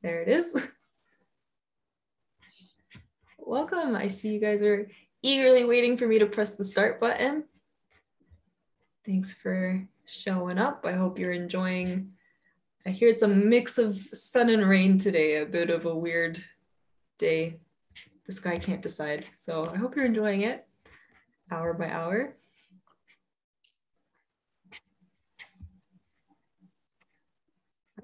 There it is. Welcome. I see you guys are eagerly waiting for me to press the start button. Thanks for showing up. I hope you're enjoying. I hear it's a mix of sun and rain today, a bit of a weird day. The sky can't decide. So I hope you're enjoying it hour by hour.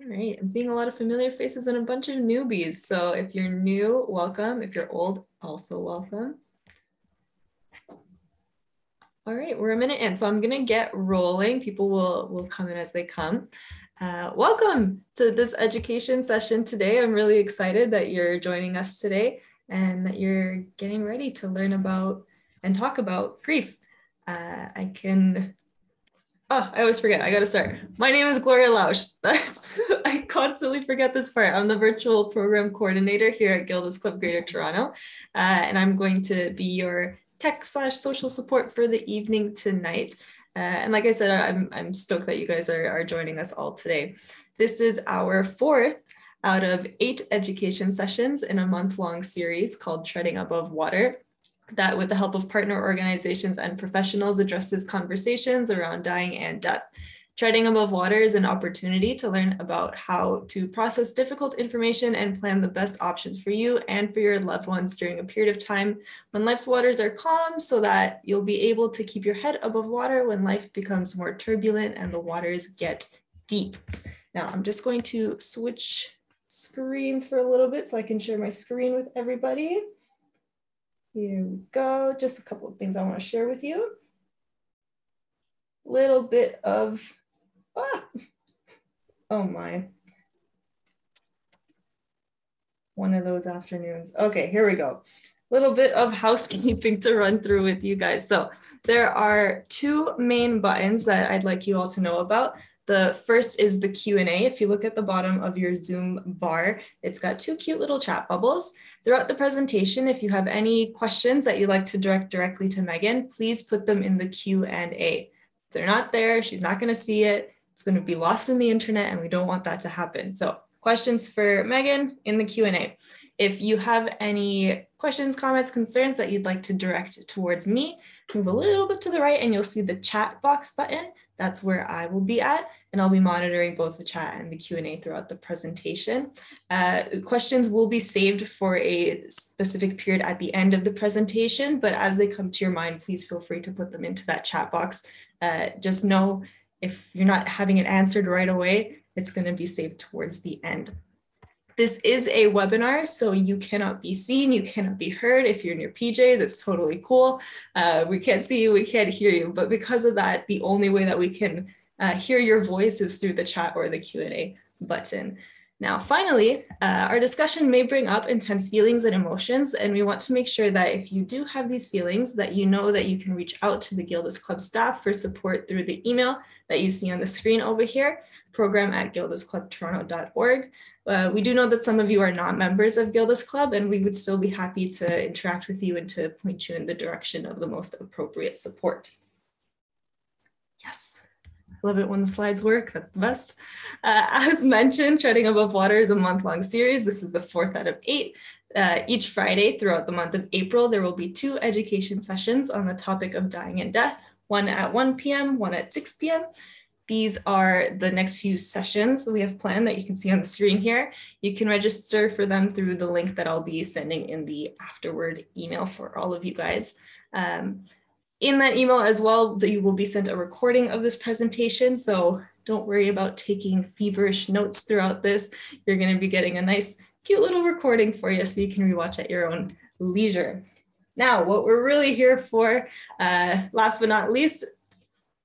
All right, I'm seeing a lot of familiar faces and a bunch of newbies. So if you're new, welcome. If you're old, also welcome. All right, we're a minute in, so I'm gonna get rolling. People will come in as they come. Welcome to this education session today. I'm really excited that you're joining us today and that you're getting ready to learn about and talk about grief. I always forget, I gotta start. My name is Gloria Lausch. I constantly forget this part. I'm the virtual program coordinator here at Gilda's Club Greater Toronto, and I'm going to be your tech/social support for the evening tonight. And like I said, I'm stoked that you guys are joining us all today. This is our 4th out of 8 education sessions in a month-long series called Treading Above Water, that with the help of partner organizations and professionals addresses conversations around dying and death. Treading Above Water is an opportunity to learn about how to process difficult information and plan the best options for you and for your loved ones during a period of time when life's waters are calm, so that you'll be able to keep your head above water when life becomes more turbulent and the waters get deep. Now, I'm just going to switch screens for a little bit so I can share my screen with everybody. Here we go. Just a couple of things I want to share with you. Little bit of, oh my. One of those afternoons. Okay, here we go. Little bit of housekeeping to run through with you guys. So there are 2 main buttons that I'd like you all to know about. The first is the Q&A. If you look at the bottom of your Zoom bar, it's got 2 cute little chat bubbles. Throughout the presentation, if you have any questions that you'd like to direct directly to Megan, please put them in the Q&A. If they're not there, she's not going to see it. It's going to be lost in the internet, and we don't want that to happen. So questions for Megan in the Q&A. If you have any questions, comments, concerns that you'd like to direct towards me, move a little bit to the right and you'll see the chat box button. That's where I will be at, and I'll be monitoring both the chat and the Q&A throughout the presentation. Questions will be saved for a specific period at the end of the presentation, but as they come to your mind, please feel free to put them into that chat box. Just know if you're not having it answered right away, it's going to be saved towards the end. This is a webinar, so you cannot be seen, you cannot be heard. If you're in your PJs, it's totally cool. We can't see you, we can't hear you, but because of that, the only way that we can hear your voice is through the chat or the Q&A button. Now, finally, our discussion may bring up intense feelings and emotions, and we want to make sure that if you do have these feelings, that you know that you can reach out to the Gilda's Club staff for support through the email that you see on the screen over here, program@gildasclubtoronto.org. We do know that some of you are not members of Gilda's Club, and we would still be happy to interact with you and to point you in the direction of the most appropriate support. Yes. Love it when the slides work, that's the best. As mentioned, Treading Above Water is a month-long series. This is the 4th out of 8. Each Friday throughout the month of April, there will be 2 education sessions on the topic of dying and death, one at 1 p.m., one at 6 p.m. These are the next few sessions we have planned that you can see on the screen here. You can register for them through the link that I'll be sending in the afterward email for all of you guys. In that email as well, you will be sent a recording of this presentation, so don't worry about taking feverish notes throughout this. You're going to be getting a nice, cute little recording for you so you can rewatch at your own leisure. Now, what we're really here for, last but not least,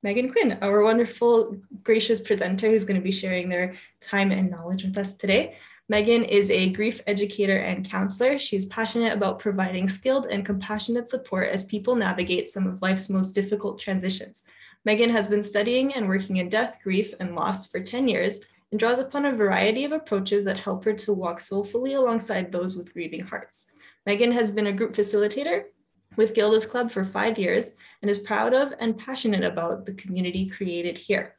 Megan Quinn, our wonderful, gracious presenter who's going to be sharing their time and knowledge with us today. Megan is a grief educator and counselor. She's passionate about providing skilled and compassionate support as people navigate some of life's most difficult transitions. Megan has been studying and working in death, grief, and loss for 10 years and draws upon a variety of approaches that help her to walk soulfully alongside those with grieving hearts. Megan has been a group facilitator with Gilda's Club for 5 years and is proud of and passionate about the community created here.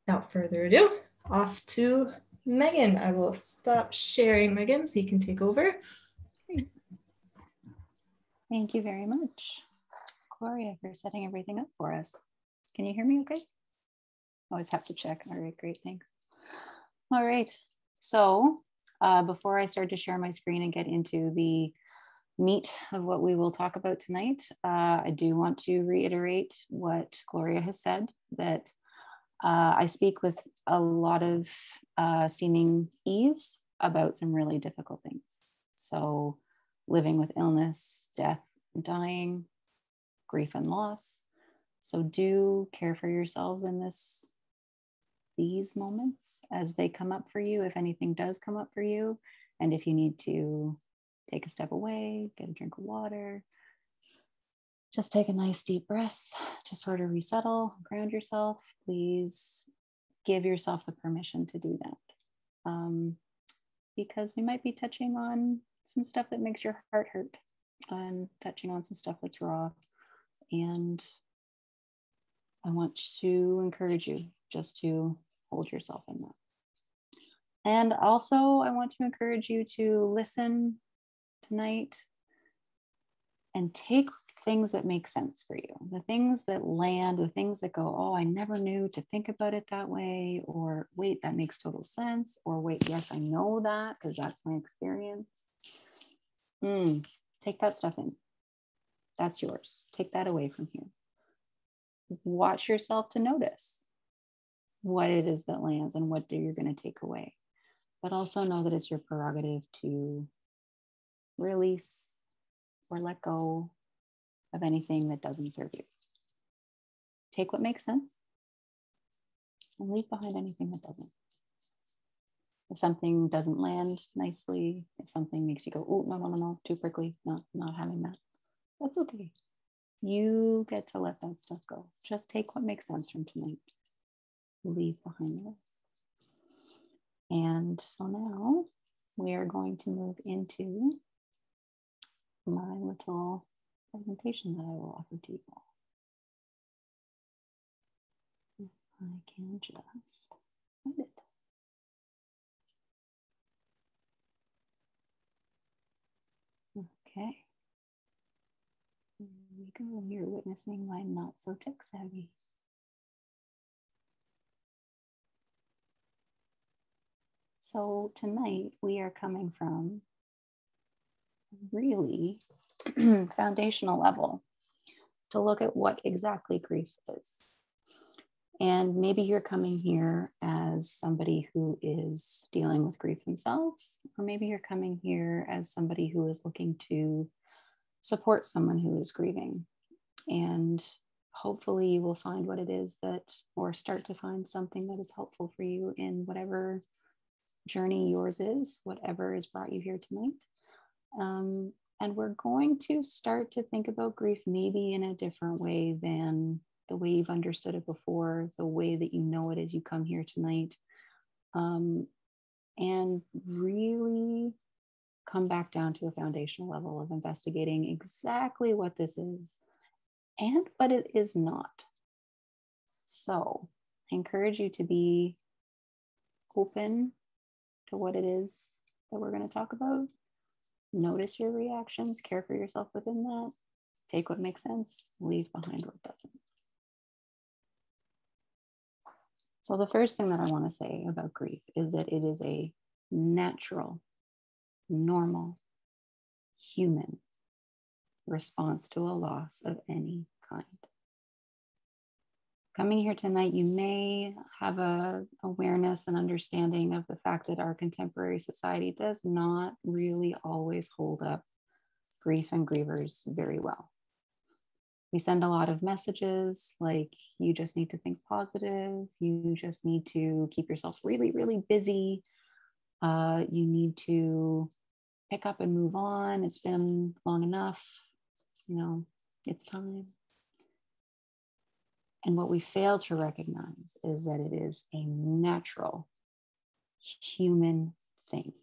Without further ado, off to Megan, I will stop sharing, Megan, so you can take over. Great. Thank you very much, Gloria, for setting everything up for us. Can you hear me okay? Always have to check. All right, great, thanks. All right, so before I start to share my screen and get into the meat of what we will talk about tonight, I do want to reiterate what Gloria has said, that I speak with a lot of seeming ease about some really difficult things. So living with illness, death, and dying, grief and loss. So do care for yourselves in these moments as they come up for you, if anything does come up for you. And if you need to take a step away, get a drink of water, just take a nice deep breath to sort of resettle, ground yourself. Please give yourself the permission to do that. Because we might be touching on some stuff that makes your heart hurt and touching on some stuff that's raw. And I want to encourage you just to hold yourself in that. And also, I want to encourage you to listen tonight and take things that make sense for you, the things that land, the things that go, oh, I never knew to think about it that way, or wait, that makes total sense, or wait, yes, I know that because that's my experience. Take that stuff in. That's yours. Take that away from here. Watch yourself to notice what it is that lands and what you're going to take away. But also know that it's your prerogative to release or let go of anything that doesn't serve you. Take what makes sense and leave behind anything that doesn't. If something doesn't land nicely, if something makes you go, oh, no, too prickly, not having that, that's okay. You get to let that stuff go. Just take what makes sense from tonight. Leave behind the rest. And so now we are going to move into my little presentation that I will offer to you all. If I can just find it. Okay. Here we go. You're witnessing my not so tech savvy. So tonight we are coming from really foundational level to look at what exactly grief is. And maybe you're coming here as somebody who is dealing with grief themselves, or maybe you're coming here as somebody who is looking to support someone who is grieving. And hopefully you will find what it is that, or start to find something that is helpful for you in whatever journey yours is, whatever has brought you here tonight. And we're going to start to think about grief maybe in a different way than the way you've understood it before, the way that you know it as you come here tonight. And really come back down to a foundational level of investigating exactly what this is and what it is not. So I encourage you to be open to what it is that we're going to talk about. Notice your reactions, care for yourself within that, take what makes sense, leave behind what doesn't. So the first thing that I want to say about grief is that it is a natural, normal, human response to a loss of any kind. Coming here tonight, you may have an awareness and understanding of the fact that our contemporary society does not really always hold up grief and grievers very well. We send a lot of messages like, you just need to think positive, you just need to keep yourself really, really busy, you need to pick up and move on, it's been long enough, it's time. And what we fail to recognize is that it is a natural human thing.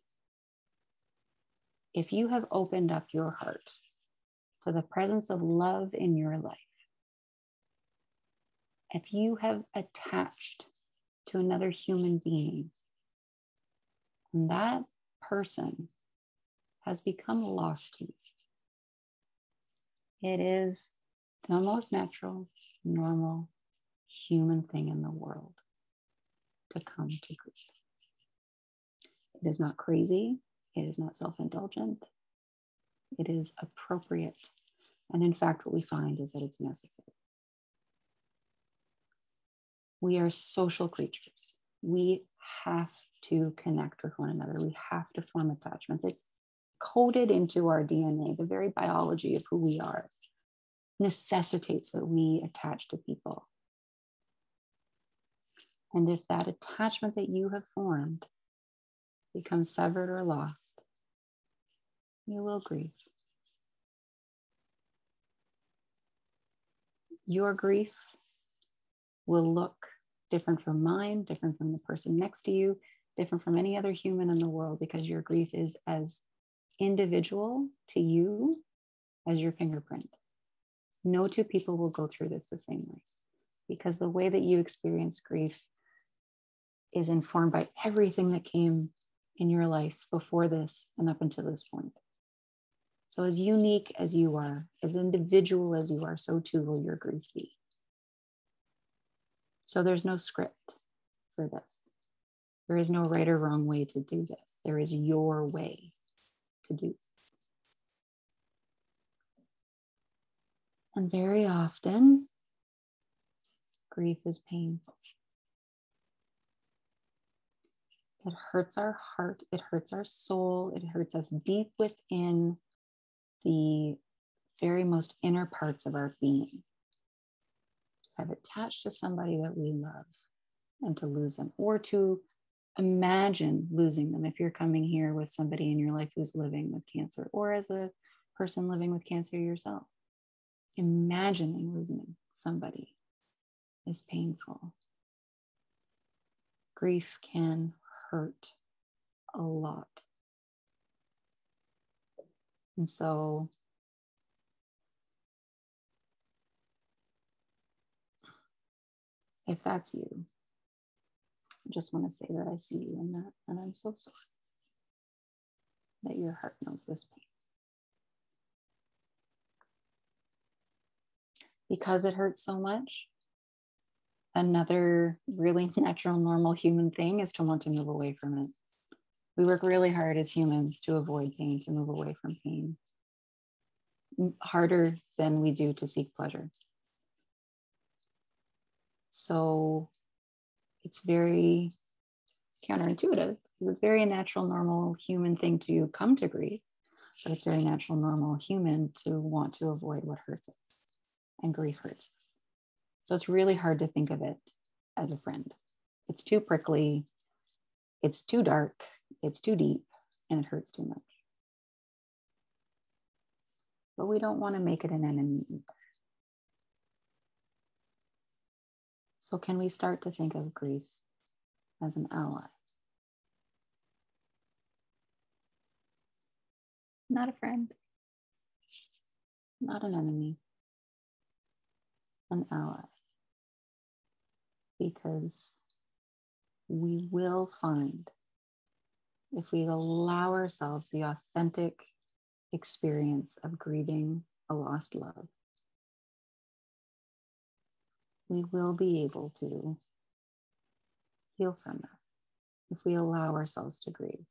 If you have opened up your heart to the presence of love in your life, if you have attached to another human being And that person has become lost to you. It is the most natural, normal, human thing in the world to come to grief. It is not crazy. It is not self-indulgent. It is appropriate. And in fact, what we find is that it's necessary. We are social creatures. We have to connect with one another. We have to form attachments. It's coded into our DNA. The very biology of who we are necessitates that we attach to people. And if that attachment that you have formed becomes severed or lost, you will grieve. Your grief will look different from mine, different from the person next to you, different from any other human in the world, because your grief is as individual to you as your fingerprint. No two people will go through this the same way, because the way that you experience grief is informed by everything that came in your life before this and up until this point. So as unique as you are, as individual as you are, so too will your grief be. So there's no script for this. There is no right or wrong way to do this. There is your way to do this. And very often, grief is painful. It hurts our heart, it hurts our soul, it hurts us deep within the very most inner parts of our being. To have attached to somebody that we love and to lose them, or to imagine losing them if you're coming here with somebody in your life who's living with cancer, or as a person living with cancer yourself. Imagining losing somebody is painful. Grief can hurt a lot. And so if that's you, I just want to say that I see you in that, and I'm so sorry that your heart knows this pain. Because it hurts so much, another really natural, normal human thing is to want to move away from it. We work really hard as humans to avoid pain, to move away from pain. Harder than we do to seek pleasure. So it's very counterintuitive. It's very natural, normal human thing to come to grief, but it's very natural, normal human to want to avoid what hurts us. And grief hurts us. So it's really hard to think of it as a friend. It's too prickly, it's too dark, it's too deep, and it hurts too much. But we don't want to make it an enemy either. So can we start to think of grief as an ally? Not a friend, not an enemy, an ally. Because we will find, if we allow ourselves the authentic experience of grieving a lost love, we will be able to heal from that if we allow ourselves to grieve.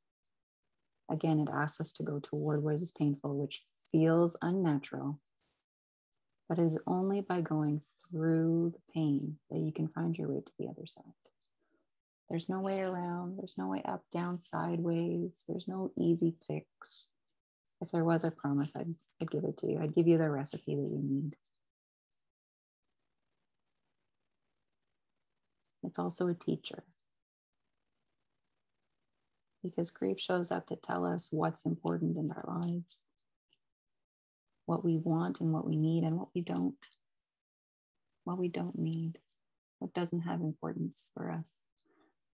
Again, it asks us to go toward what is painful, which feels unnatural, but is only by going through the pain that you can find your way to the other side. There's no way around. There's no way up, down, sideways. There's no easy fix. If there was, I promise I'd give it to you. I'd give you the recipe that you need. It's also a teacher. Because grief shows up to tell us what's important in our lives, what we want and what we need and what we don't need, what doesn't have importance for us.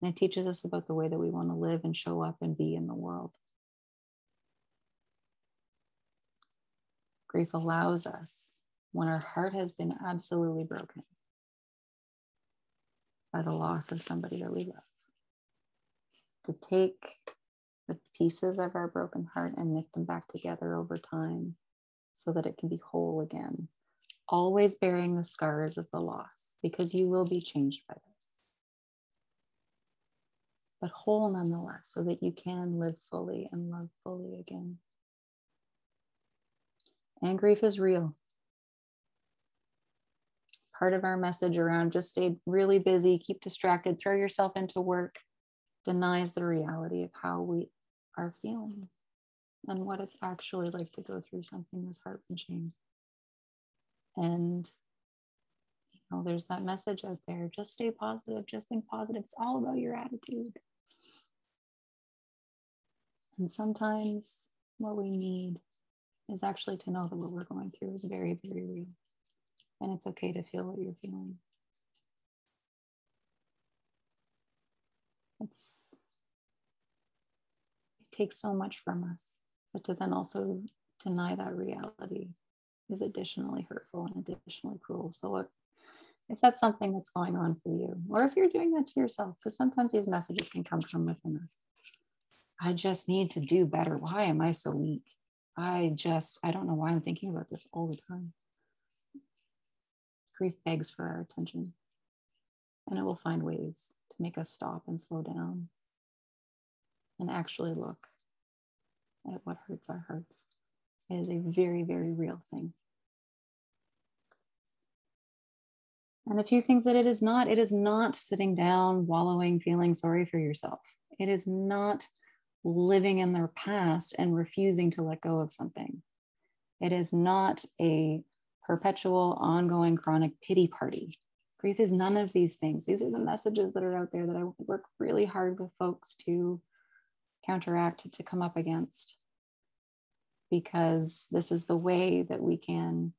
And it teaches us about the way that we want to live and show up and be in the world. Grief allows us, when our heart has been absolutely broken by the loss of somebody that we love, to take pieces of our broken heart and knit them back together over time so that it can be whole again. Always bearing the scars of the loss, because you will be changed by this. But whole nonetheless, so that you can live fully and love fully again. And grief is real. Part of our message around just stay really busy, keep distracted, throw yourself into work, denies the reality of how we are feeling and what it's actually like to go through something this heart-wrenching. And there's that message out there, just stay positive, just think positive. It's all about your attitude. And sometimes what we need is actually to know that what we're going through is very, very real. And it's okay to feel what you're feeling. It takes so much from us, but to then also deny that reality is additionally hurtful and additionally cruel. So if that's something that's going on for you, or if you're doing that to yourself, because sometimes these messages can come from within us. I just need to do better. Why am I so weak? I don't know why I'm thinking about this all the time. Grief begs for our attention, and it will find ways to make us stop and slow down and actually look at what hurts our hearts. It is a very, very real thing. And a few things that it is not sitting down, wallowing, feeling sorry for yourself. It is not living in their past and refusing to let go of something. It is not a perpetual, ongoing, chronic pity party. Grief is none of these things. These are the messages that are out there that I work really hard with folks to counteract, to come up against, because this is the way that we can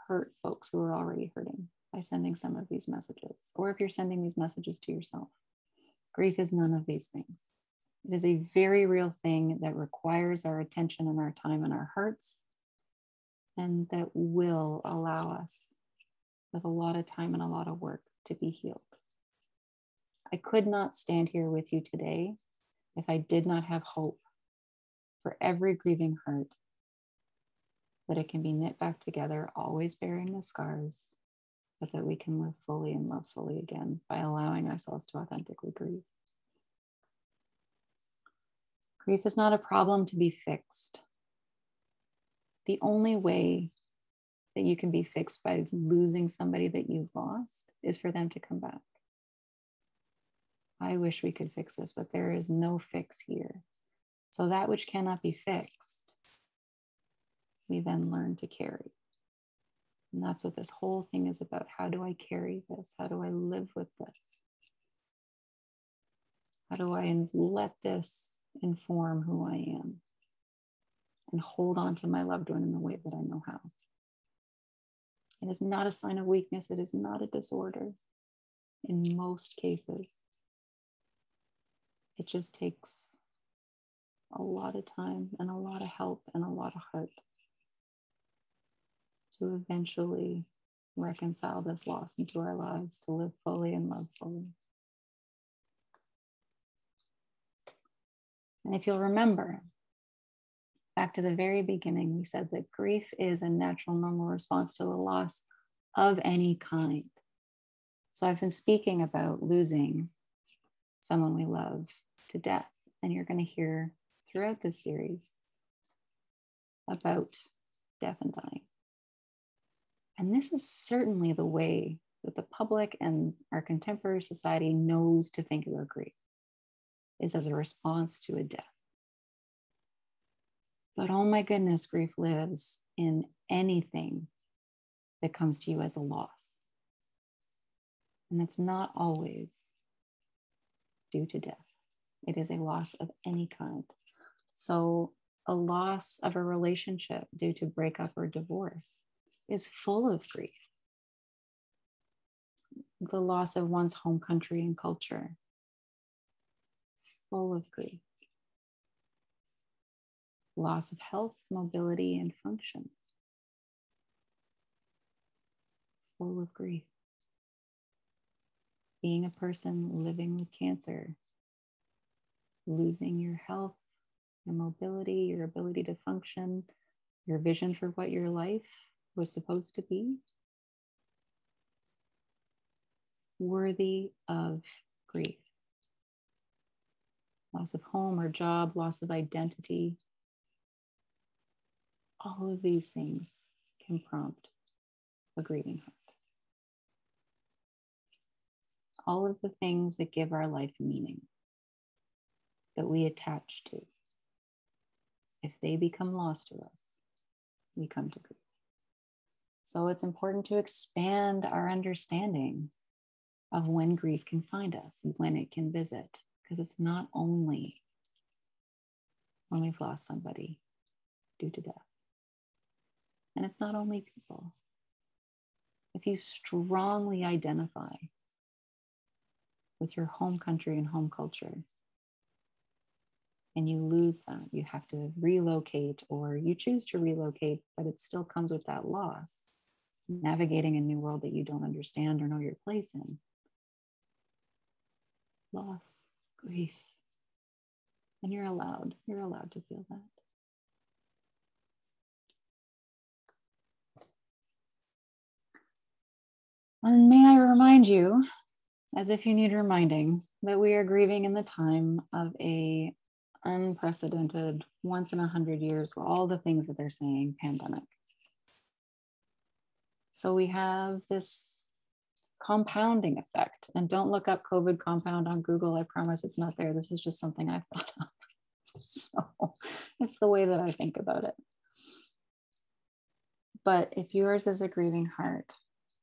hurt folks who are already hurting by sending some of these messages, or if you're sending these messages to yourself. Grief is none of these things. It is a very real thing that requires our attention and our time and our hearts, and that will allow us, with a lot of time and a lot of work, to be healed. I could not stand here with you today if I did not have hope for every grieving heart, that it can be knit back together, always bearing the scars, but that we can live fully and love fully again by allowing ourselves to authentically grieve. Grief is not a problem to be fixed. The only way that you can be fixed by losing somebody that you've lost is for them to come back. I wish we could fix this, but there is no fix here. So that which cannot be fixed, we then learn to carry. And that's what this whole thing is about. How do I carry this? How do I live with this? How do I let this inform who I am and hold on to my loved one in the way that I know how? It is not a sign of weakness. It is not a disorder in most cases. It just takes a lot of time and a lot of help and a lot of heart to eventually reconcile this loss into our lives, to live fully and love fully. And if you'll remember, back to the very beginning, we said that grief is a natural, normal response to a loss of any kind. So I've been speaking about losing someone we love to death, and you're going to hear throughout this series about death and dying. And this is certainly the way that the public and our contemporary society knows to think about grief, is as a response to a death. But oh my goodness, grief lives in anything that comes to you as a loss. And it's not always due to death. It is a loss of any kind. So a loss of a relationship due to breakup or divorce is full of grief. The loss of one's home country and culture, full of grief. Loss of health, mobility, and function, full of grief. Being a person living with cancer, losing your health, your mobility, your ability to function, your vision for what your life was supposed to be, worthy of grief. Loss of home or job, loss of identity. All of these things can prompt a grieving heart. All of the things that give our life meaning, that we attach to, if they become lost to us, we come to grief. So it's important to expand our understanding of when grief can find us, when it can visit, because it's not only when we've lost somebody due to death. And it's not only people. If you strongly identify with your home country and home culture, and you lose that, you have to relocate, or you choose to relocate, but it still comes with that loss, navigating a new world that you don't understand or know your place in. Loss, grief. And you're allowed to feel that. And may I remind you, as if you need reminding, that we are grieving in the time of a unprecedented, once in 100 years, all the things that they're saying, pandemic. So we have this compounding effect. And don't look up COVID compound on Google. I promise it's not there. This is just something I thought of. So it's the way that I think about it. But if yours is a grieving heart,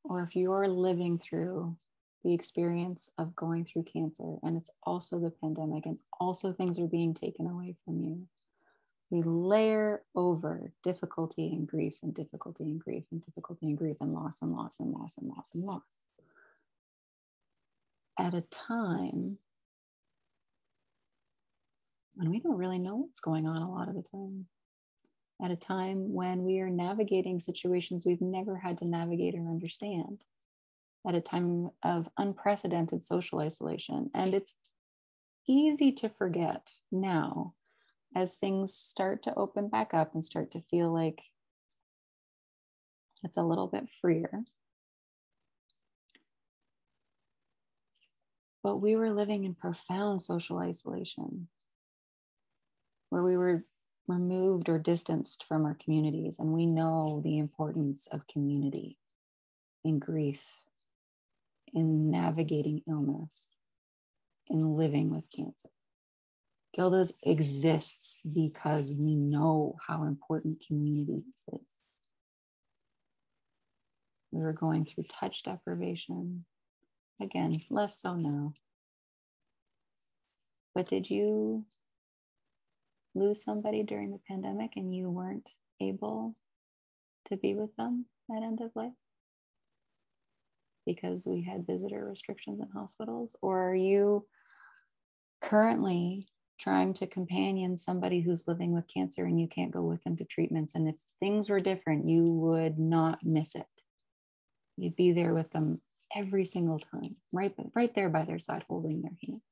or if you're living through the experience of going through cancer, and it's also the pandemic, and also things are being taken away from you, we layer over difficulty and grief and difficulty and grief and difficulty and grief and loss and loss and loss and loss and loss. At a time when we don't really know what's going on a lot of the time. At a time when we are navigating situations we've never had to navigate or understand. At a time of unprecedented social isolation. And it's easy to forget now as things start to open back up and start to feel like it's a little bit freer. But we were living in profound social isolation, where we were removed or distanced from our communities. And we know the importance of community in grief, in navigating illness, in living with cancer. Gilda's exists because we know how important community is. We were going through touch deprivation. Again, less so now. But did you lose somebody during the pandemic and you weren't able to be with them at end of life because we had visitor restrictions in hospitals? Or are you currently trying to companion somebody who's living with cancer and you can't go with them to treatments? And if things were different, you would not miss it. You'd be there with them every single time, right there by their side, holding their hand.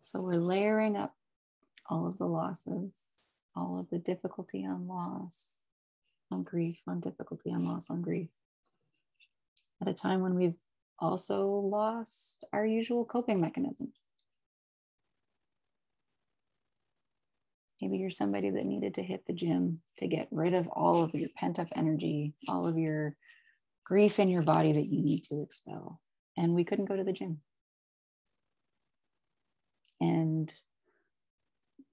So we're layering up all of the losses, all of the difficulty on loss, on grief, on difficulty, on loss, on grief, at a time when we've also lost our usual coping mechanisms. Maybe you're somebody that needed to hit the gym to get rid of all of your pent-up energy, all of your grief in your body that you need to expel. And we couldn't go to the gym. And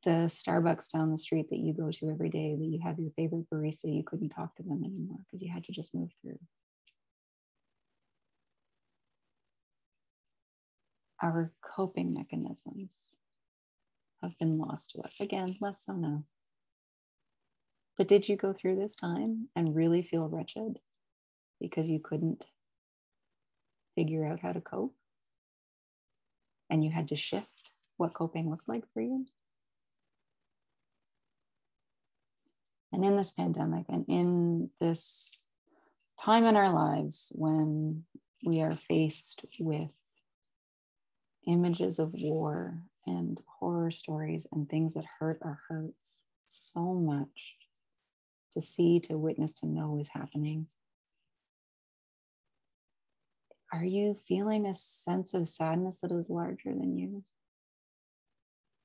the Starbucks down the street that you go to every day, that you have your favorite barista, you couldn't talk to them anymore because you had to just move through. Our coping mechanisms have been lost to us. Again, less so now. But did you go through this time and really feel wretched because you couldn't figure out how to cope? And you had to shift what coping looked like for you? And in this pandemic and in this time in our lives when we are faced with images of war and horror stories and things that hurt our hearts so much to see, to witness, to know is happening. Are you feeling a sense of sadness that is larger than you?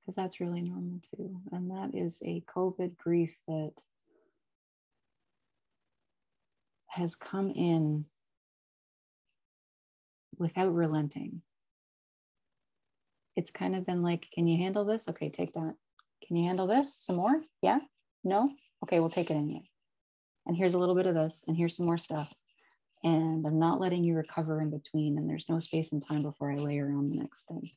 Because that's really normal too. And that is a COVID grief that has come in without relenting. It's kind of been like, can you handle this? Okay, take that. Can you handle this? Some more? Yeah? No? Okay, we'll take it anyway. And here's a little bit of this, and here's some more stuff. And I'm not letting you recover in between, and there's no space and time before I layer on the next thing.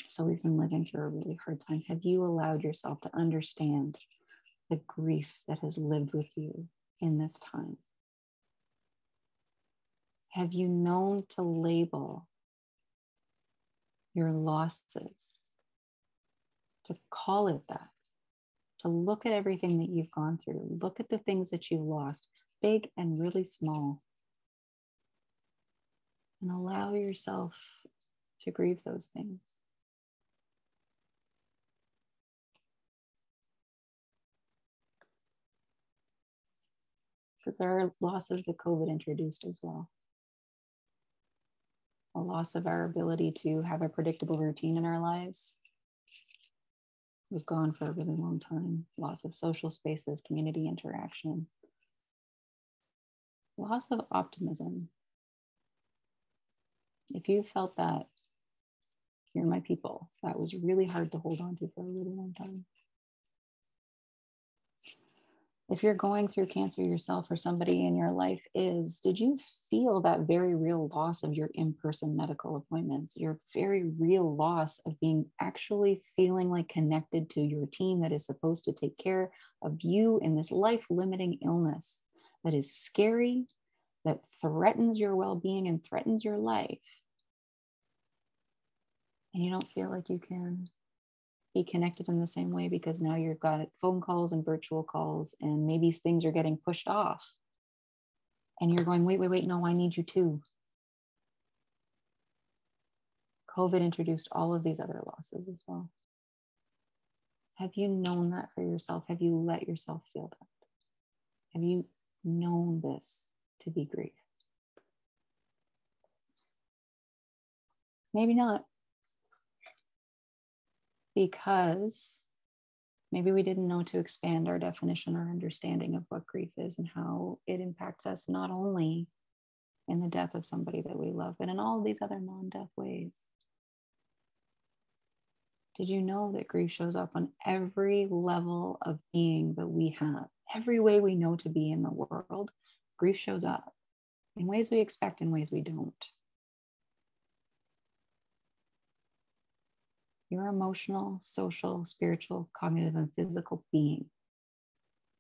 So we've been living through a really hard time. Have you allowed yourself to understand the grief that has lived with you in this time? Have you known to label your losses, to call it that, to look at everything that you've gone through, look at the things that you lost, big and really small, and allow yourself to grieve those things. Because there are losses that COVID introduced as well. A loss of our ability to have a predictable routine in our lives was gone for a really long time. Loss of social spaces, community interaction. Loss of optimism. If you felt that, you're my people. That was really hard to hold on to for a really long time. If you're going through cancer yourself or somebody in your life is, did you feel that very real loss of your in-person medical appointments, your very real loss of being actually feeling like connected to your team that is supposed to take care of you in this life-limiting illness that is scary, that threatens your well-being and threatens your life? And you don't feel like you can be connected in the same way because now you've got phone calls and virtual calls, and maybe things are getting pushed off. And you're going, wait, no, I need you too. COVID introduced all of these other losses as well. Have you known that for yourself? Have you let yourself feel that? Have you known this to be grief? Maybe not. Because maybe we didn't know to expand our definition or understanding of what grief is and how it impacts us, not only in the death of somebody that we love, but in all of these other non-death ways. Did you know that grief shows up on every level of being that we have? Every way we know to be in the world, grief shows up in ways we expect, in ways we don't. Your emotional, social, spiritual, cognitive, and physical being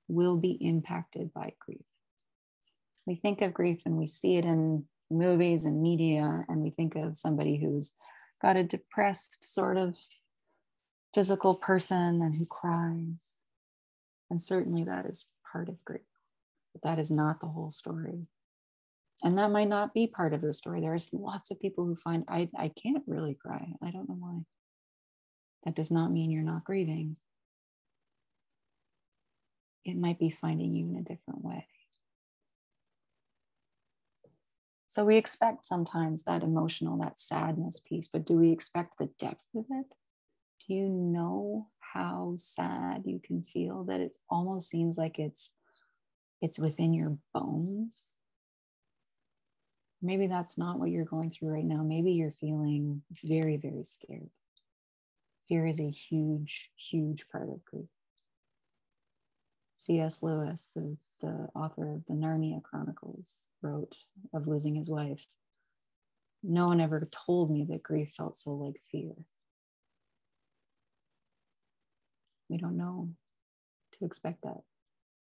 will be impacted by grief. We think of grief and we see it in movies and media, and we think of somebody who's got a depressed sort of physical person and who cries. And certainly that is part of grief, but that is not the whole story. And that might not be part of the story. There's lots of people who find, I can't really cry. I don't know why. That does not mean you're not grieving. It might be finding you in a different way. So we expect sometimes that emotional, that sadness piece, but do we expect the depth of it? Do you know how sad you can feel that it almost seems like it's within your bones? Maybe that's not what you're going through right now. Maybe you're feeling very, very scared. Fear is a huge, huge part of grief. C.S. Lewis, the author of the Narnia Chronicles, wrote of losing his wife. No one ever told me that grief felt so like fear. We don't know to expect that.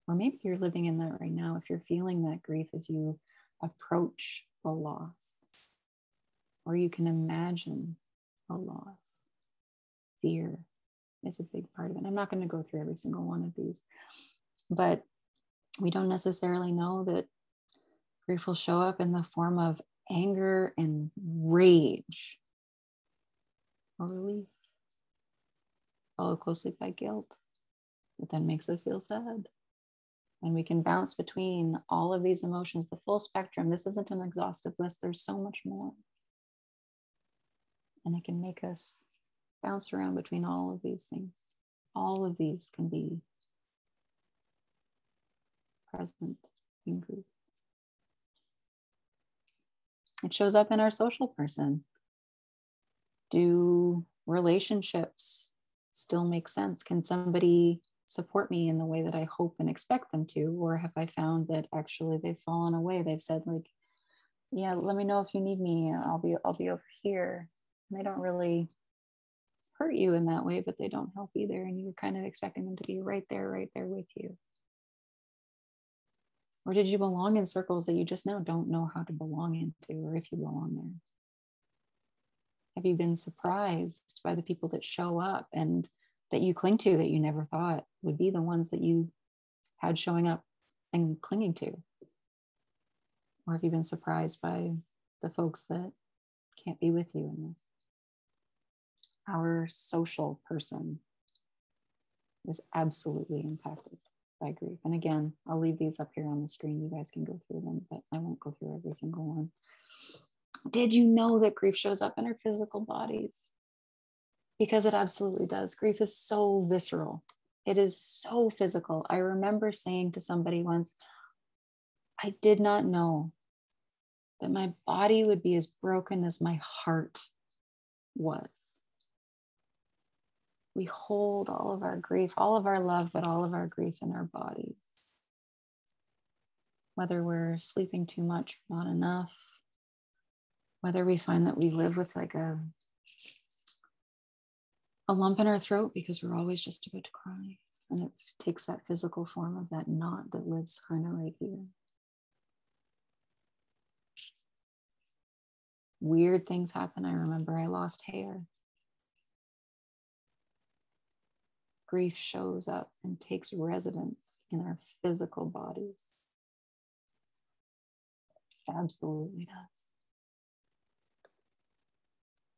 Or maybe you're living in that right now. If you're feeling that grief as you approach a loss, or you can imagine a loss. Fear is a big part of it. I'm not going to go through every single one of these, but we don't necessarily know that Grief will show up in the form of anger and rage or relief, followed closely by guilt. That then makes us feel sad. And we can bounce between all of these emotions, the full spectrum. This isn't an exhaustive list. There's so much more. And it can make us bounce around between all of these things. All of these can be present in grief. It shows up in our social person. Do relationships still make sense? Can somebody support me in the way that I hope and expect them to? Or have I found that actually they've fallen away? They've said like, yeah, let me know if you need me. I'll be over here. And they don't really hurt you in that way, but they don't help either. And you're kind of expecting them to be right there with you. Or did you belong in circles that you just now don't know how to belong into, or if you belong there? Have you been surprised by the people that show up and that you cling to that you never thought would be the ones that you had showing up and clinging to? Or have you been surprised by the folks that can't be with you in this? Our social person is absolutely impacted by grief. And again, I'll leave these up here on the screen. You guys can go through them, but I won't go through every single one. Did you know that grief shows up in our physical bodies? Because it absolutely does. Grief is so visceral. It is so physical. I remember saying to somebody once, I did not know that my body would be as broken as my heart was. We hold all of our grief, all of our love, but all of our grief in our bodies. Whether we're sleeping too much, not enough, whether we find that we live with like a lump in our throat because we're always just about to cry. And it takes that physical form of that knot that lives kind of right here. Weird things happen. I remember I lost hair. Grief shows up and takes residence in our physical bodies. It absolutely does.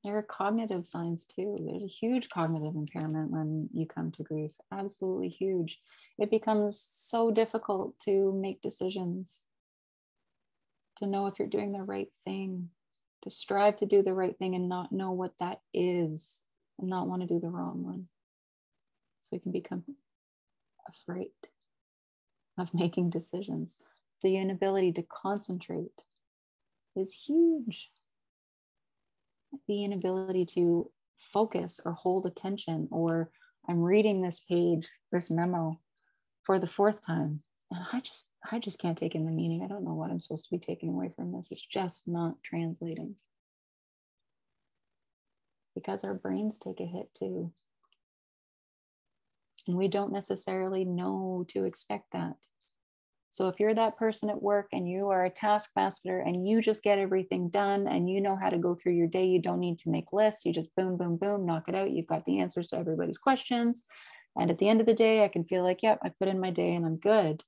There are cognitive signs too. There's a huge cognitive impairment when you come to grief. Absolutely huge. It becomes so difficult to make decisions, to know if you're doing the right thing, to strive to do the right thing and not know what that is and not want to do the wrong one. So we can become afraid of making decisions. The inability to concentrate is huge. The inability to focus or hold attention, or I'm reading this page, this memo for the fourth time, and I just can't take in the meaning. I don't know what I'm supposed to be taking away from this. It's just not translating. Because our brains take a hit too. And we don't necessarily know to expect that. So if you're that person at work and you are a taskmaster and you just get everything done and you know how to go through your day, you don't need to make lists. You just boom, boom, boom, knock it out. You've got the answers to everybody's questions. And at the end of the day, I can feel like, yep, I put in my day and I'm good.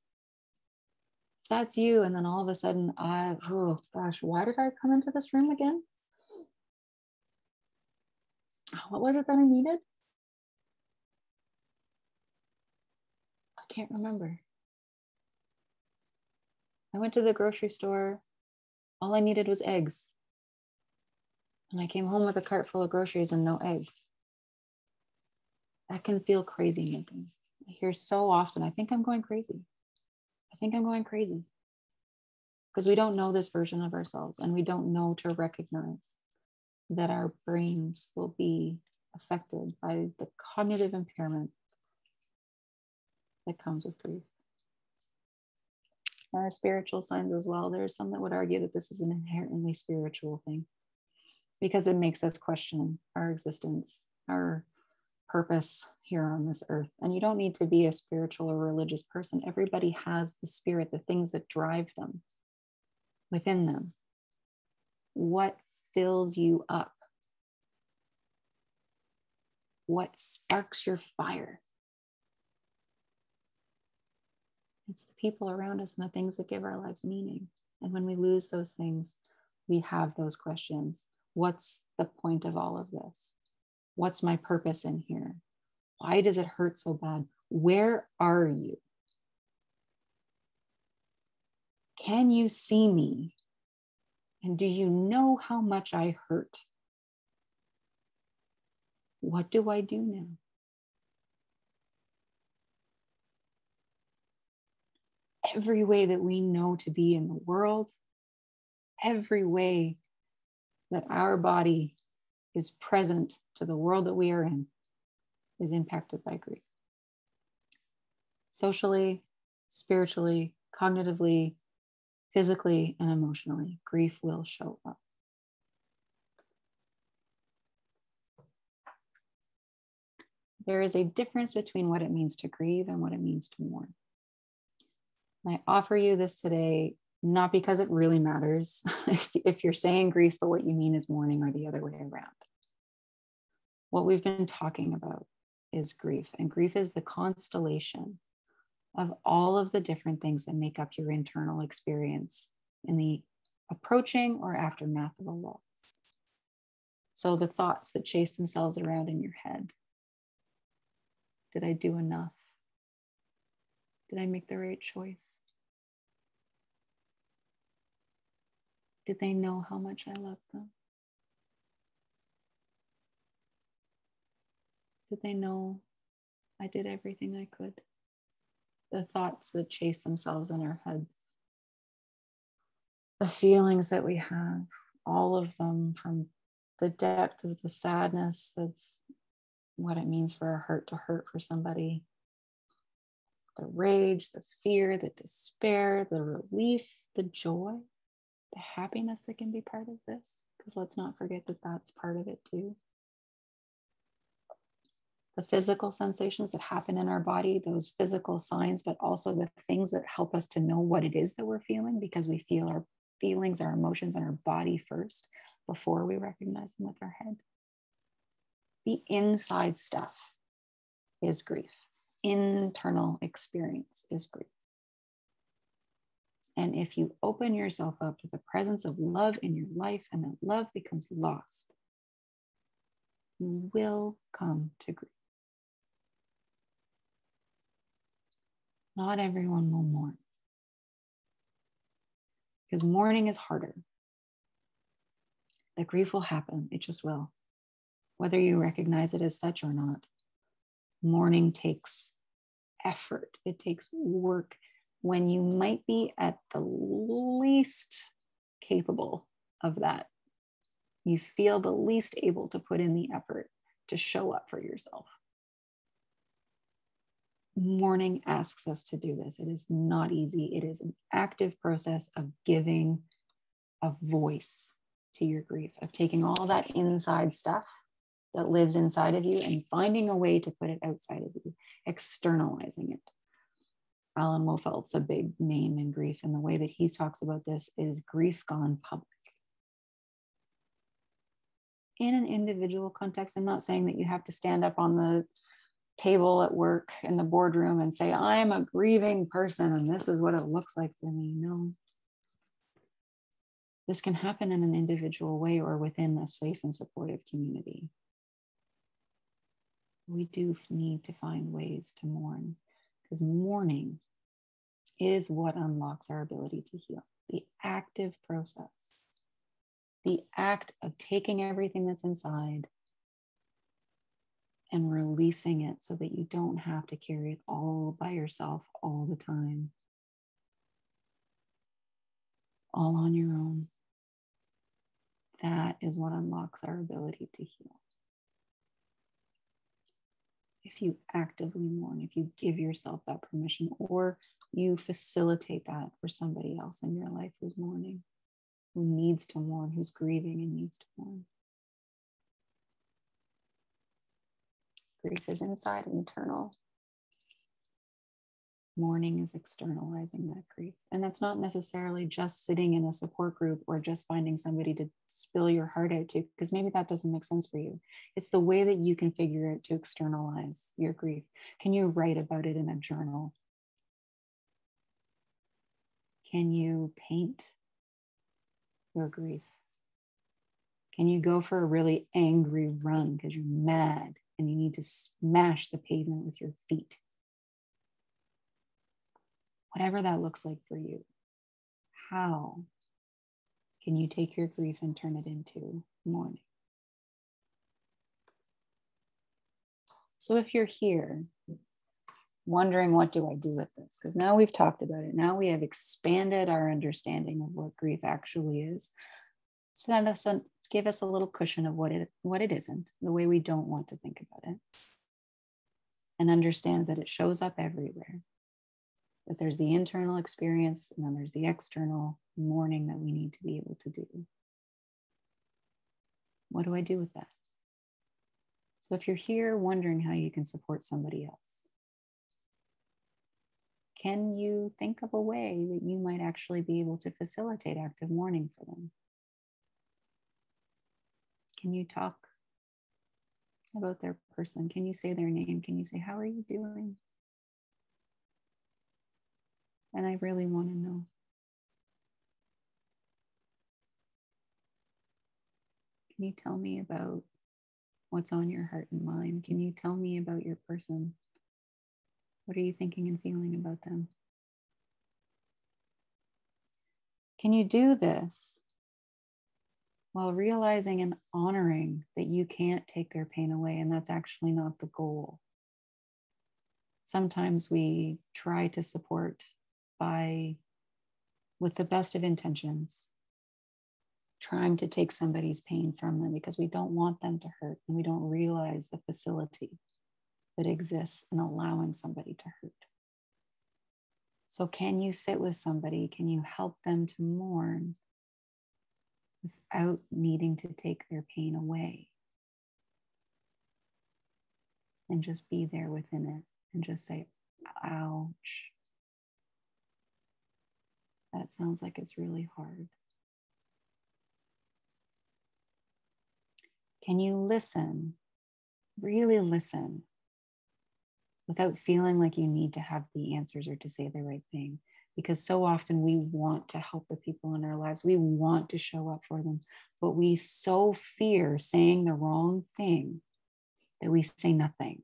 If that's you, and then all of a sudden, oh gosh, why did I come into this room again? What was it that I needed? I can't remember. I went to the grocery store. All I needed was eggs. And I came home with a cart full of groceries and no eggs. That can feel crazy making. I hear so often, I think I'm going crazy. I think I'm going crazy. Because we don't know this version of ourselves, and we don't know to recognize that our brains will be affected by the cognitive impairment that comes with grief. There are spiritual signs as well. There are some that would argue that this is an inherently spiritual thing because it makes us question our existence, our purpose here on this earth. And you don't need to be a spiritual or religious person. Everybody has the spirit, the things that drive them within them. What fills you up? What sparks your fire? It's the people around us and the things that give our lives meaning. And when we lose those things, we have those questions. What's the point of all of this? What's my purpose in here? Why does it hurt so bad? Where are you? Can you see me? And do you know how much I hurt? What do I do now? Every way that we know to be in the world, every way that our body is present to the world that we are in is impacted by grief. Socially, spiritually, cognitively, physically, and emotionally, grief will show up. There is a difference between what it means to grieve and what it means to mourn. And I offer you this today, not because it really matters if you're saying grief, but what you mean is mourning, or the other way around. What we've been talking about is grief, and grief is the constellation of all of the different things that make up your internal experience in the approaching or aftermath of a loss. So the thoughts that chase themselves around in your head. Did I do enough? Did I make the right choice? Did they know how much I loved them? Did they know I did everything I could? The thoughts that chase themselves in our heads. The feelings that we have, all of them, from the depth of the sadness of what it means for a hurt to hurt for somebody, the rage, the fear, the despair, the relief, the joy, the happiness that can be part of this, because let's not forget that that's part of it too. The physical sensations that happen in our body, those physical signs, but also the things that help us to know what it is that we're feeling, because we feel our feelings, our emotions, and our body first before we recognize them with our head. The inside stuff is grief. Internal experience is grief. And if you open yourself up to the presence of love in your life, and that love becomes lost, you will come to grief. Not everyone will mourn, because mourning is harder. The grief will happen, it just will. Whether you recognize it as such or not. Mourning takes effort, it takes work. When you might be at the least capable of that, you feel the least able to put in the effort to show up for yourself. Mourning asks us to do this. It is not easy. It is an active process of giving a voice to your grief, of taking all that inside stuff that lives inside of you and finding a way to put it outside of you, externalizing it. Alan Wofeld's a big name in grief, and the way that he talks about this is grief gone public. In an individual context, I'm not saying that you have to stand up on the table at work in the boardroom and say, I'm a grieving person and this is what it looks like for me. No. This can happen in an individual way or within a safe and supportive community. We do need to find ways to mourn, because mourning is what unlocks our ability to heal. The active process, the act of taking everything that's inside and releasing it so that you don't have to carry it all by yourself all the time, all on your own. That is what unlocks our ability to heal. If you actively mourn, if you give yourself that permission, or you facilitate that for somebody else in your life who's mourning, who needs to mourn, who's grieving and needs to mourn. Grief is inside and internal. Mourning is externalizing that grief. And that's not necessarily just sitting in a support group or just finding somebody to spill your heart out to, because maybe that doesn't make sense for you. It's the way that you can figure out to externalize your grief. Can you write about it in a journal? Can you paint your grief? Can you go for a really angry run because you're mad and you need to smash the pavement with your feet? Whatever that looks like for you, how can you take your grief and turn it into mourning? So if you're here wondering, what do I do with this? Because now we've talked about it. Now we have expanded our understanding of what grief actually is. So give us a little cushion of what it isn't, the way we don't want to think about it. And understand that it shows up everywhere. That there's the internal experience and then there's the external mourning that we need to be able to do. What do I do with that? So if you're here wondering how you can support somebody else, can you think of a way that you might actually be able to facilitate active mourning for them? Can you talk about their person? Can you say their name? Can you say, how are you doing? And I really want to know. Can you tell me about what's on your heart and mind? Can you tell me about your person? What are you thinking and feeling about them? Can you do this while realizing and honoring that you can't take their pain away, and that's actually not the goal? Sometimes we try to support with the best of intentions, trying to take somebody's pain from them because we don't want them to hurt, and we don't realize the facility that exists in allowing somebody to hurt. So can you sit with somebody? Can you help them to mourn without needing to take their pain away? And just be there within it and just say, ouch. That sounds like it's really hard. Can you listen, really listen, without feeling like you need to have the answers or to say the right thing? Because so often we want to help the people in our lives. We want to show up for them, but we so fear saying the wrong thing that we say nothing.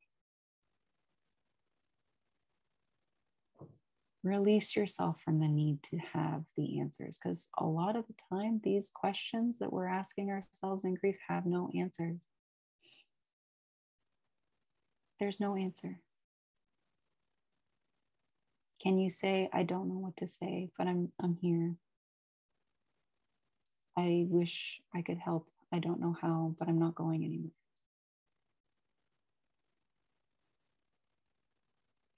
Release yourself from the need to have the answers, because a lot of the time, these questions that we're asking ourselves in grief have no answers. There's no answer. Can you say, I don't know what to say, but I'm here. I wish I could help. I don't know how, but I'm not going anywhere.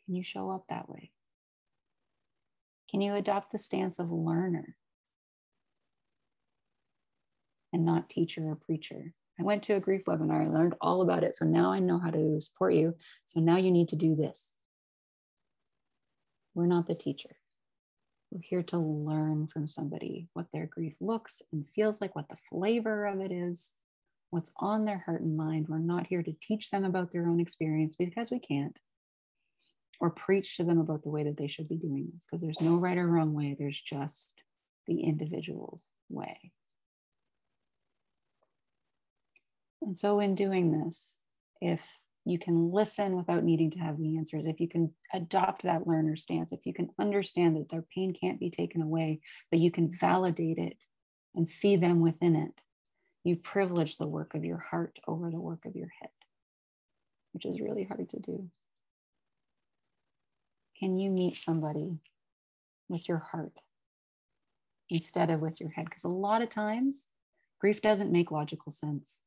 Can you show up that way? Can you adopt the stance of learner and not teacher or preacher? I went to a grief webinar. I learned all about it. So now I know how to support you. So now you need to do this. We're not the teacher. We're here to learn from somebody what their grief looks and feels like, what the flavor of it is, what's on their heart and mind. We're not here to teach them about their own experience, because we can't, or preach to them about the way that they should be doing this, because there's no right or wrong way. There's just the individual's way. And so in doing this, if you can listen without needing to have the answers, if you can adopt that learner stance, if you can understand that their pain can't be taken away, but you can validate it and see them within it, you privilege the work of your heart over the work of your head, which is really hard to do. Can you meet somebody with your heart instead of with your head? Because a lot of times, grief doesn't make logical sense.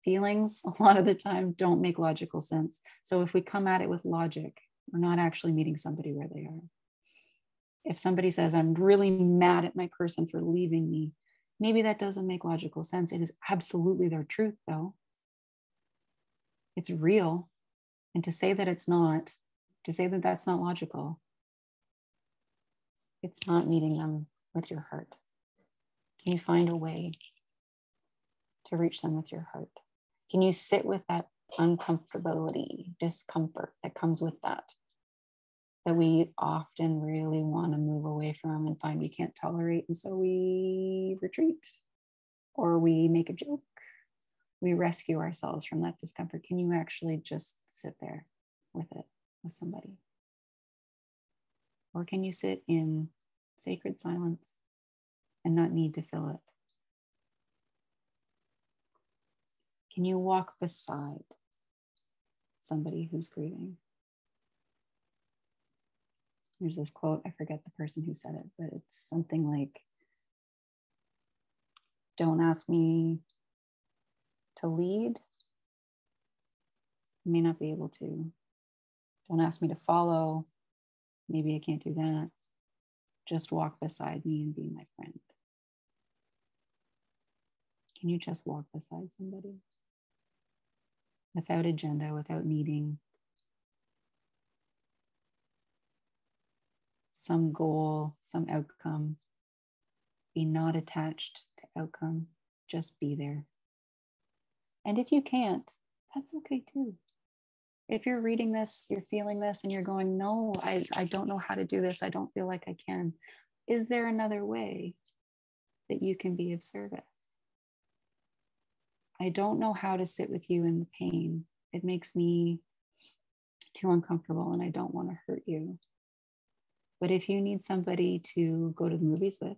Feelings, a lot of the time, don't make logical sense. So if we come at it with logic, we're not actually meeting somebody where they are. If somebody says, I'm really mad at my person for leaving me, maybe that doesn't make logical sense. It is absolutely their truth, though. It's real. And to say that it's not, to say that that's not logical, it's not meeting them with your heart. Can you find a way to reach them with your heart? Can you sit with that uncomfortability, discomfort that comes with that that we often really want to move away from and find we can't tolerate. And so we retreat or we make a joke. We rescue ourselves from that discomfort. Can you actually just sit there with it, with somebody? Or can you sit in sacred silence and not need to fill it? Can you walk beside somebody who's grieving? There's this quote, I forget the person who said it, but it's something like, don't ask me to lead. I may not be able to. Don't ask me to follow. Maybe I can't do that. Just walk beside me and be my friend. Can you just walk beside somebody? Without agenda, without needing some goal, some outcome. Be not attached to outcome. Just be there. And if you can't, that's okay too. If you're reading this, you're feeling this, and you're going, no, I don't know how to do this. I don't feel like I can. Is there another way that you can be of service? I don't know how to sit with you in the pain. It makes me too uncomfortable and I don't want to hurt you. But if you need somebody to go to the movies with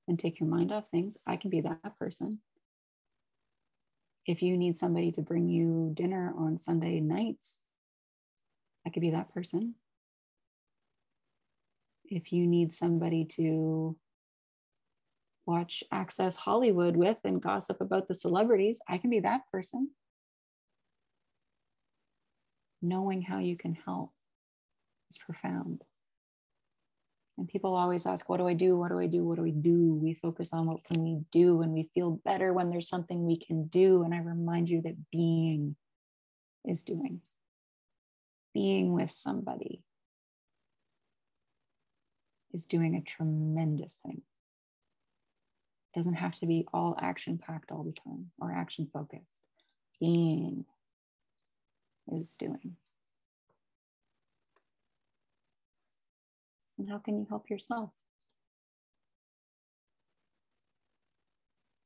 and take your mind off things, I can be that person. If you need somebody to bring you dinner on Sunday nights, I could be that person. If you need somebody to watch Access Hollywood with and gossip about the celebrities, I can be that person. Knowing how you can help is profound. And people always ask, what do I do? What do I do? What do we do? We focus on what can we do, and we feel better when there's something we can do. And I remind you that being is doing. Being with somebody is doing a tremendous thing. It doesn't have to be all action-packed all the time or action-focused. Being is doing. And how can you help yourself?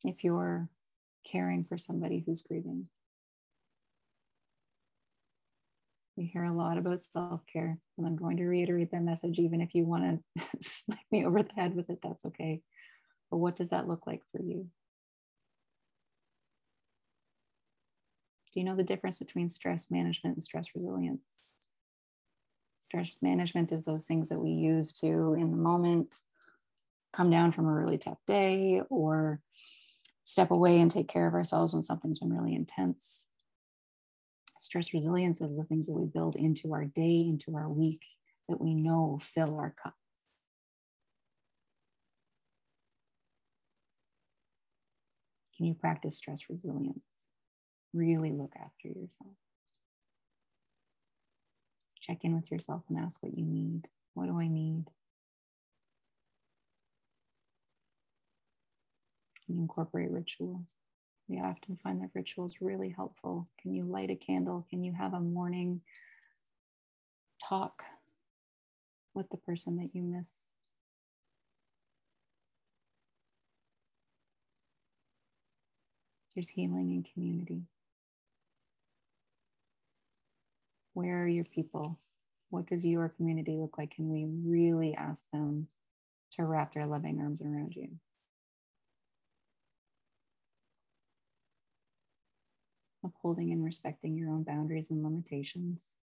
If you're caring for somebody who's grieving. We hear a lot about self-care, and I'm going to reiterate that message, even if you want to smack me over the head with it, that's okay. But what does that look like for you? Do you know the difference between stress management and stress resilience? Stress management is those things that we use to, in the moment, come down from a really tough day or step away and take care of ourselves when something's been really intense. Stress resilience is the things that we build into our day, into our week, that we know fill our cup. Can you practice stress resilience? Really look after yourself. Check in with yourself and ask what you need. What do I need? Can you incorporate ritual? We often find that ritual is really helpful. Can you light a candle? Can you have a morning talk with the person that you miss? There's healing in community. Where are your people? What does your community look like? Can we really ask them to wrap their loving arms around you? Upholding and respecting your own boundaries and limitations.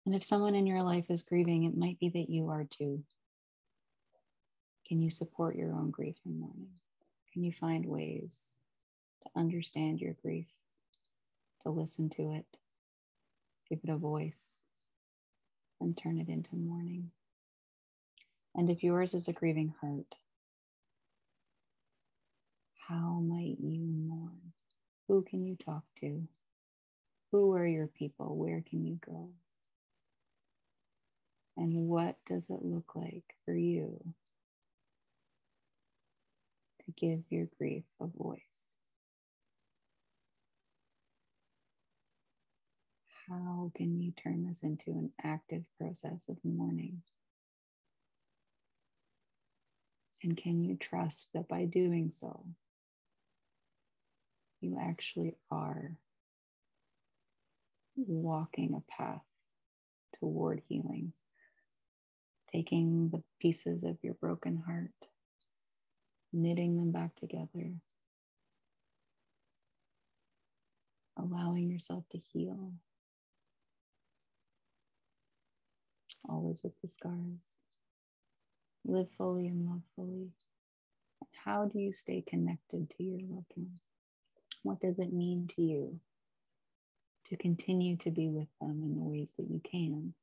And if someone in your life is grieving, it might be that you are too. Can you support your own grief and mourning? Can you find ways to understand your grief, to listen to it, give it a voice, and turn it into mourning? And if yours is a grieving heart, how might you mourn? Who can you talk to? Who are your people? Where can you go? And what does it look like for you to give your grief a voice? how can you turn this into an active process of mourning? And can you trust that by doing so, you actually are walking a path toward healing, taking the pieces of your broken heart, knitting them back together, allowing yourself to heal, always with the scars. Live fully and love fully. How do you stay connected to your loved one? What does it mean to you to continue to be with them in the ways that you can?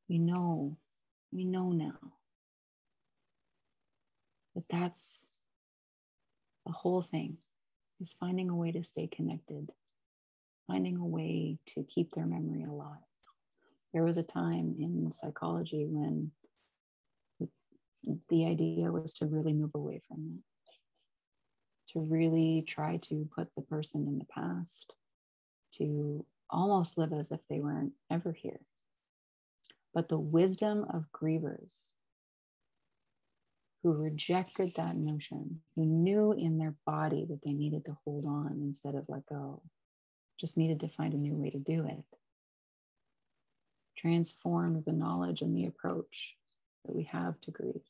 We know now that that's the whole thing, is finding a way to stay connected, finding a way to keep their memory alive. There was a time in psychology when the idea was to really move away from that, to really try to put the person in the past, to almost live as if they weren't ever here. But the wisdom of grievers who rejected that notion, who knew in their body that they needed to hold on instead of let go, just needed to find a new way to do it, transformed the knowledge and the approach that we have to grief.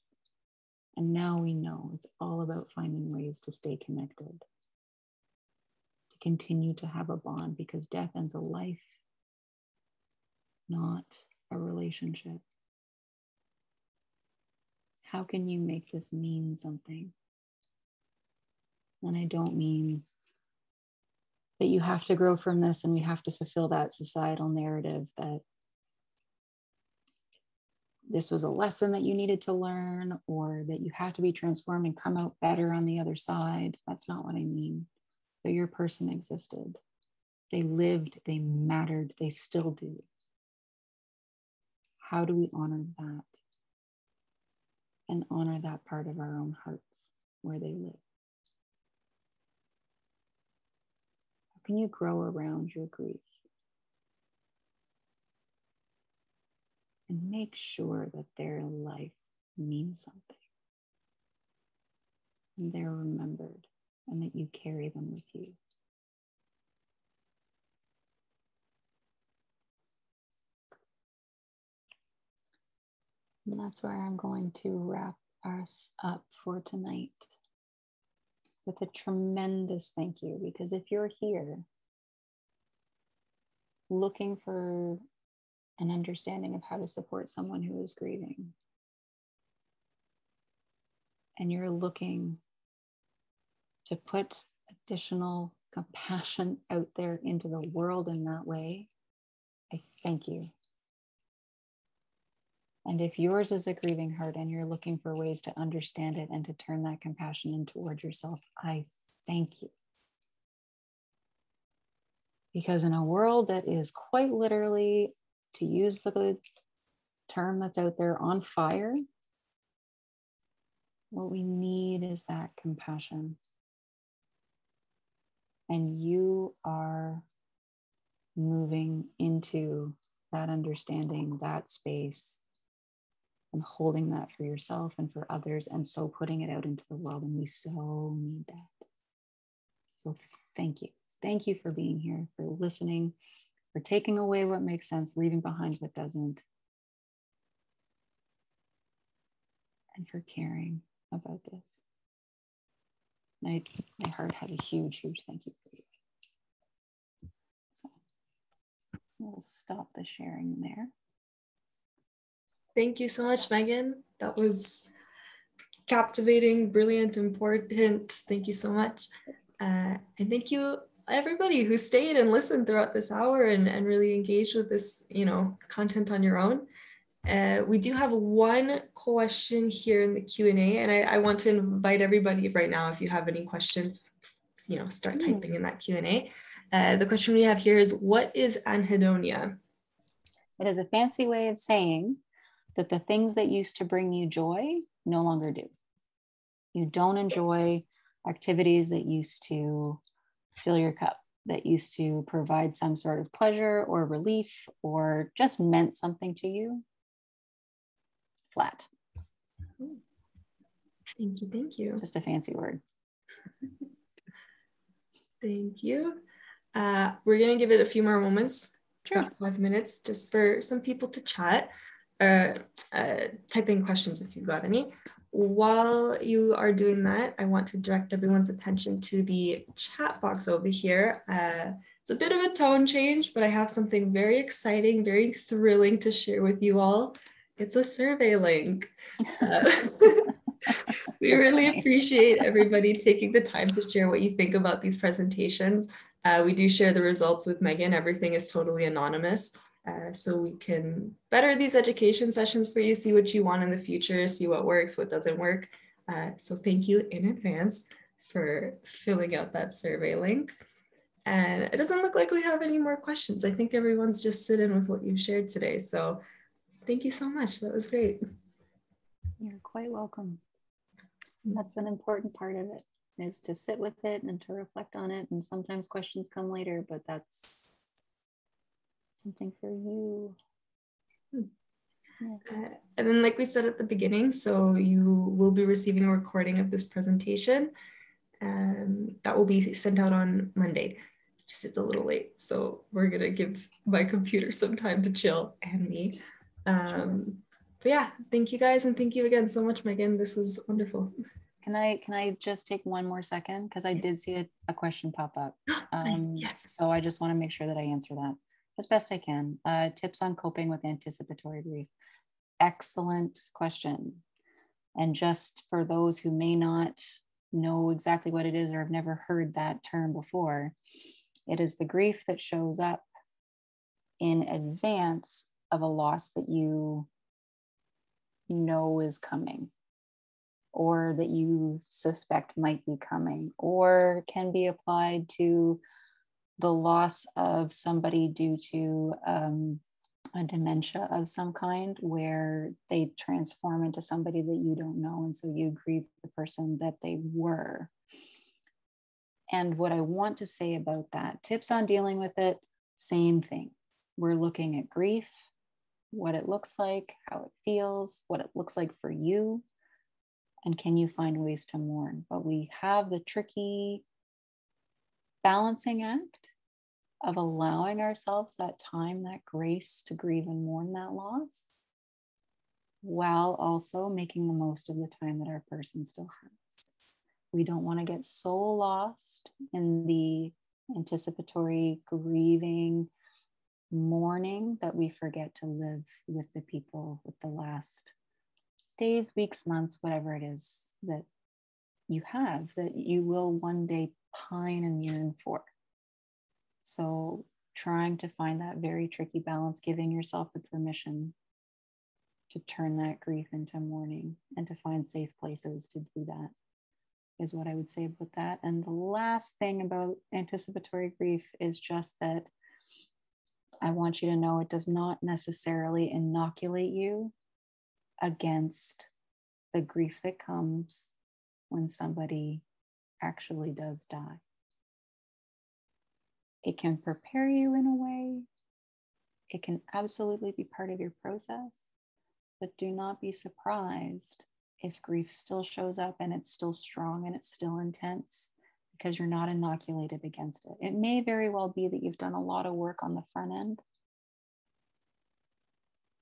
And now we know it's all about finding ways to stay connected, to continue to have a bond, because death ends a life, not a relationship. How can you make this mean something? And I don't mean that you have to grow from this and we have to fulfill that societal narrative that this was a lesson that you needed to learn, or that you have to be transformed and come out better on the other side. That's not what I mean. But your person existed. They lived, they mattered, they still do. How do we honor that? And honor that part of our own hearts where they live? How can you grow around your grief? And make sure that their life means something. And they're remembered, and that you carry them with you. And that's where I'm going to wrap us up for tonight with a tremendous thank you. Because if you're here looking for an understanding of how to support someone who is grieving, and you're looking to put additional compassion out there into the world in that way, I thank you. And if yours is a grieving heart and you're looking for ways to understand it and to turn that compassion in toward yourself, I thank you. Because in a world that is quite literally, to use the term that's out there, on fire, what we need is that compassion. And you are moving into that understanding, that space, and holding that for yourself and for others, and so putting it out into the world. And we so need that. So thank you. Thank you for being here, for listening, for taking away what makes sense, leaving behind what doesn't, and for caring about this. My heart has a huge, huge thank you for you. So we'll stop the sharing there. Thank you so much, Megan. That was captivating, brilliant, important. Thank you so much. And thank you, everybody who stayed and listened throughout this hour and really engaged with this, content on your own. We do have one question here in the Q&A, and I want to invite everybody right now, if you have any questions, start typing in that Q&A. The question we have here is, what is anhedonia? It is a fancy way of saying that the things that used to bring you joy no longer do. You don't enjoy activities that used to fill your cup that used to provide some sort of pleasure or relief or just meant something to you. Flat. Thank you. Thank you. Just a fancy word. Thank you. We're going to give it a few more moments, Sure. about 5 minutes, just for some people to chat, type in questions if you've got any. While you are doing that, I want to direct everyone's attention to the chat box over here. It's a bit of a tone change, but I have something very exciting, very thrilling to share with you all. It's a survey link. We really appreciate everybody taking the time to share what you think about these presentations. We do share the results with Megan. Everything is totally anonymous. So we can better these education sessions for you, see what you want in the future, see what works, what doesn't work. So thank you in advance for filling out that survey link. And it doesn't look like we have any more questions. I think everyone's just sitting with what you shared today. So thank you so much. That was great. You're quite welcome. That's an important part of it, is to sit with it and to reflect on it. And sometimes questions come later, but that's something for you. Yeah. And then, like we said at the beginning, so you will be receiving a recording of this presentation, and that will be sent out on Monday. Just it's a little late, so we're gonna give my computer some time to chill and me. Sure. But yeah, thank you guys, and thank you again so much, Megan. This was wonderful. Can I just take one more second, because I did see a question pop up. Yes. So I just want to make sure that I answer that as best I can. Tips on coping with anticipatory grief. Excellent question. And just for those who may not know exactly what it is or have never heard that term before, it is the grief that shows up in advance of a loss that you know is coming, or that you suspect might be coming, or can be applied to the loss of somebody due to a dementia of some kind, where they transform into somebody that you don't know. And so you grieve the person that they were. And what I want to say about that, tips on dealing with it, same thing. We're looking at grief, what it looks like, how it feels, what it looks like for you, and can you find ways to mourn? But we have the tricky balancing act of allowing ourselves that time, that grace to grieve and mourn that loss, while also making the most of the time that our person still has. We don't want to get so lost in the anticipatory grieving, mourning, that we forget to live with the people, with the last days, weeks, months, whatever it is that you have, that you will one day pine and yearn for. So trying to find that very tricky balance, giving yourself the permission to turn that grief into mourning and to find safe places to do that, is what I would say about that. And the last thing about anticipatory grief is just that I want you to know it does not necessarily inoculate you against the grief that comes when somebody actually does die. It can prepare you in a way. It can absolutely be part of your process, but do not be surprised if grief still shows up and it's still strong and it's still intense, because you're not inoculated against it. It may very well be that you've done a lot of work on the front end,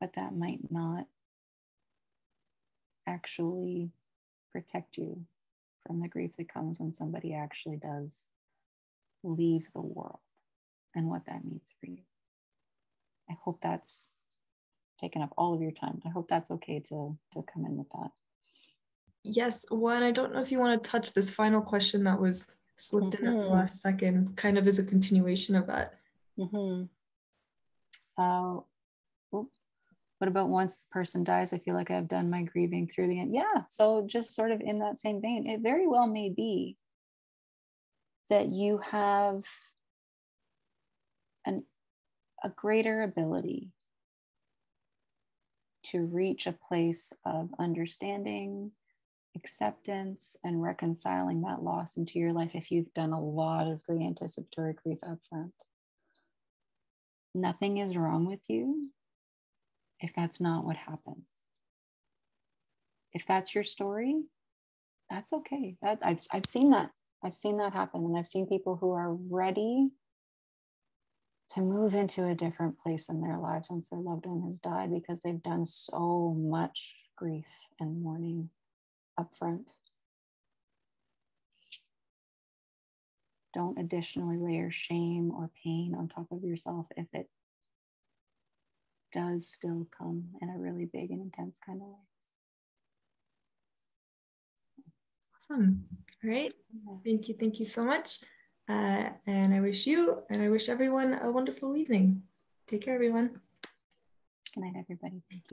but that might not actually protect you from the grief that comes when somebody actually does leave the world, and what that means for you. I hope that's taken up all of your time. I hope that's okay to come in with that. Yes, one, I don't know if you want to touch this final question that was slipped in at the last second, kind of as a continuation of that. What about once the person dies, I feel like I've done my grieving through the end? Yeah, so just sort of in that same vein, it very well may be that you have a greater ability to reach a place of understanding acceptance and reconciling that loss into your life if you've done a lot of the anticipatory grief up front. Nothing is wrong with you if that's not what happens. If that's your story, that's okay. I've seen that. I've seen that happen. And I've seen people who are ready to move into a different place in their lives once their loved one has died because they've done so much grief and mourning up front. Don't additionally layer shame or pain on top of yourself if it does still come in a really big and intense kind of way. Awesome. All right. Thank you. Thank you so much. And I wish you and I wish everyone a wonderful evening. Take care, everyone. Good night, everybody. Thank you.